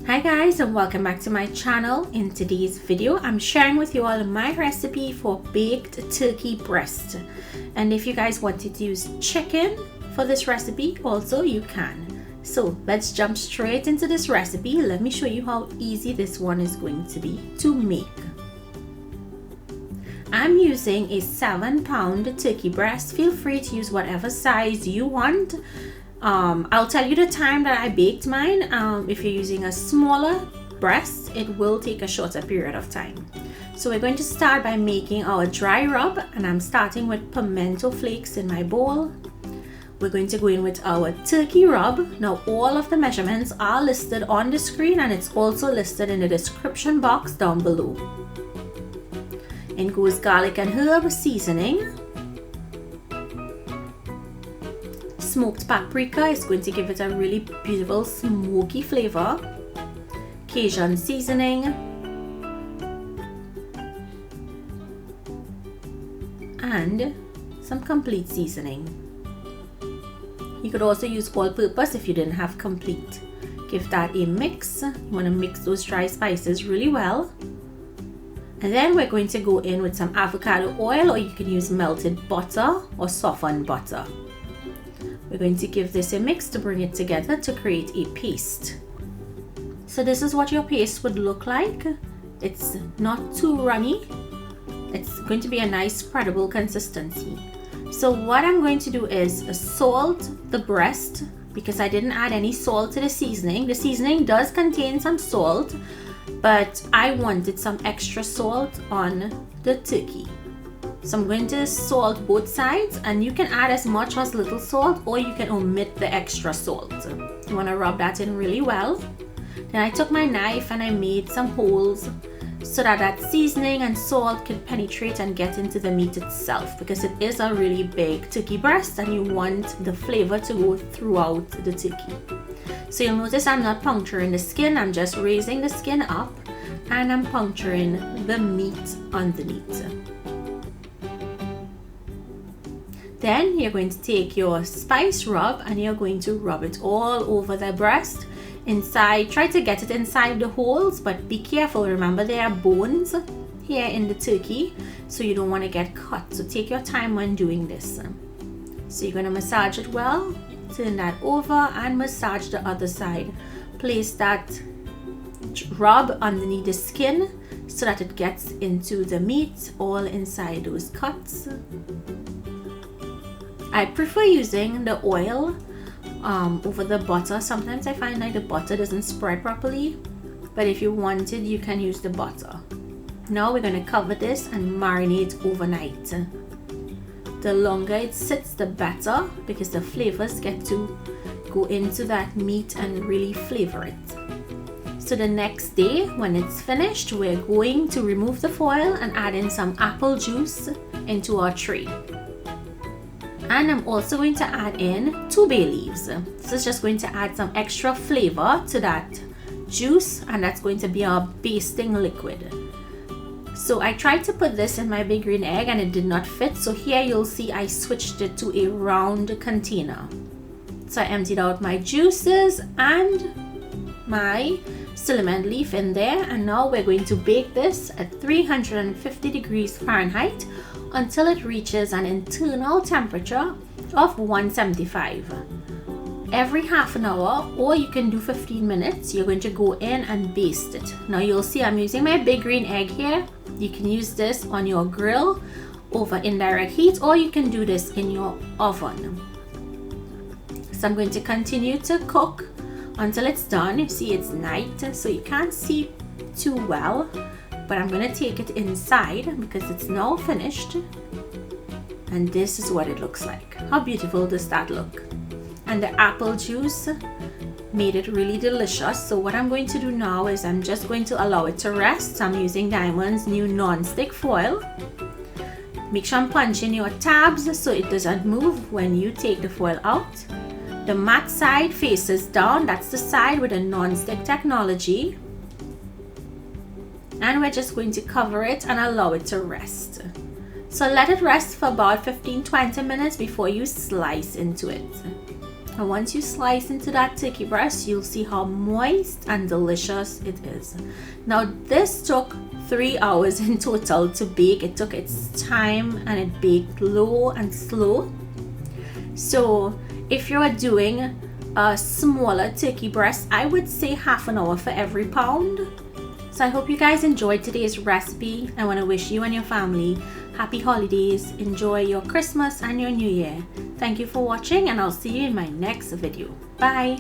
Hi guys, and welcome back to my channel. In today's video I'm sharing with you all my recipe for baked turkey breast, and if you guys wanted to use chicken for this recipe also you can. So let's jump straight into this recipe. Let me show you how easy this one is going to be to make. I'm using a 7-pound turkey breast. Feel free to use whatever size you want. I'll tell you the time that I baked mine. If you're using a smaller breast, it will take a shorter period of time. So we're going to start by making our dry rub, and I'm starting with pimento flakes in my bowl. We're going to go in with our turkey rub. Now all of the measurements are listed on the screen, and it's also listed in the description box down below. In goes garlic and herb seasoning. Smoked paprika is going to give it a really beautiful smoky flavor. Cajun seasoning. And some complete seasoning. You could also use all-purpose if you didn't have complete. Give that a mix. You want to mix those dry spices really well. And then we're going to go in with some avocado oil, or you can use melted butter or softened butter. We're going to give this a mix to bring it together to create a paste. So this is what your paste would look like. It's not too runny. It's going to be a nice spreadable consistency. So what I'm going to do is salt the breast, because I didn't add any salt to the seasoning. The seasoning does contain some salt, but I wanted some extra salt on the turkey. So I'm going to salt both sides, and you can add as much or as little salt, or you can omit the extra salt. You want to rub that in really well. Then I took my knife and I made some holes so that that seasoning and salt could penetrate and get into the meat itself, because it is a really big turkey breast and you want the flavor to go throughout the turkey. So you'll notice I'm not puncturing the skin, I'm just raising the skin up and I'm puncturing the meat underneath. Then you're going to take your spice rub and you're going to rub it all over the breast. Inside, try to get it inside the holes, but be careful. Remember, there are bones here in the turkey, so you don't want to get cut. So take your time when doing this. So you're going to massage it well, turn that over and massage the other side. Place that rub underneath the skin so that it gets into the meat, all inside those cuts. I prefer using the oil over the butter. Sometimes I find like the butter doesn't spread properly, but if you wanted, you can use the butter. Now we're going to cover this and marinate overnight. The longer it sits, the better, because the flavors get to go into that meat and really flavor it. So the next day when it's finished, we're going to remove the foil and add in some apple juice into our tray. And I'm also going to add in 2 bay leaves. This is just going to add some extra flavor to that juice, and that's going to be our basting liquid. So I tried to put this in my big green egg and it did not fit, so here you'll see I switched it to a round container. So I emptied out my juices and my cinnamon leaf in there, and now we're going to bake this at 350 degrees Fahrenheit until it reaches an internal temperature of 175. Every half an hour, or you can do 15 minutes, you're going to go in and baste it. Now you'll see I'm using my big green egg here. You can use this on your grill over indirect heat, or you can do this in your oven. So I'm going to continue to cook until it's done. You see it's night, so you can't see too well, but I'm going to take it inside because it's now finished, and this is what it looks like. How beautiful does that look? And the apple juice made it really delicious. So what I'm going to do now is I'm just going to allow it to rest. I'm using Diamond's new non-stick foil. Make sure I'm punching your tabs so it doesn't move when you take the foil out. The matte side faces down, that's the side with a non-stick technology. And we're just going to cover it and allow it to rest. So let it rest for about 15-20 minutes before you slice into it. And once you slice into that turkey breast, you'll see how moist and delicious it is. Now this took 3 hours in total to bake. It took its time and it baked low and slow. So if you're doing a smaller turkey breast, I would say half an hour for every pound. So I hope you guys enjoyed today's recipe. I want to wish you and your family happy holidays. Enjoy your Christmas and your New Year. Thank you for watching, and I'll see you in my next video. Bye.